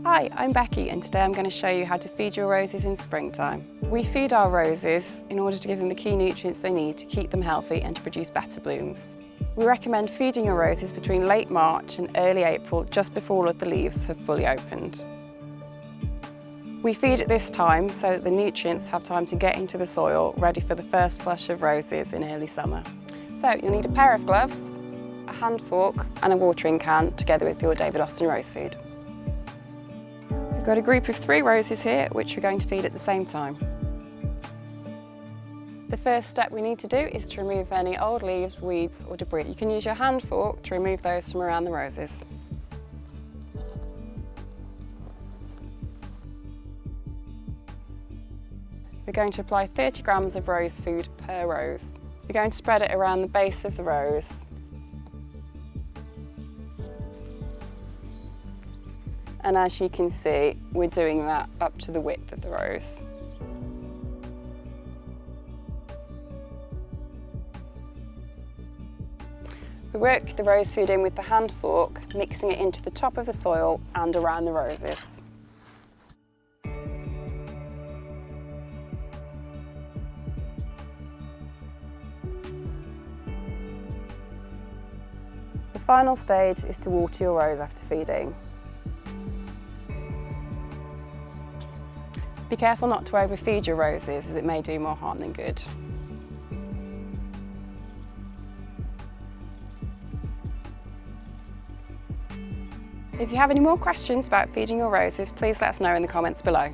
Hi, I'm Becky and today I'm going to show you how to feed your roses in springtime. We feed our roses in order to give them the key nutrients they need to keep them healthy and to produce better blooms. We recommend feeding your roses between late March and early April, just before all of the leaves have fully opened. We feed at this time so that the nutrients have time to get into the soil, ready for the first flush of roses in early summer. So you'll need a pair of gloves, a hand fork and a watering can, together with your David Austin rose food. We've got a group of 3 roses here, which we're going to feed at the same time. The first step we need to do is to remove any old leaves, weeds or debris. You can use your hand fork to remove those from around the roses. We're going to apply 30 grams of rose food per rose. We're going to spread it around the base of the rose. And as you can see, we're doing that up to the width of the rose. We work the rose food in with the hand fork, mixing it into the top of the soil and around the roses. The final stage is to water your rose after feeding. Be careful not to overfeed your roses, as it may do more harm than good. If you have any more questions about feeding your roses, please let us know in the comments below.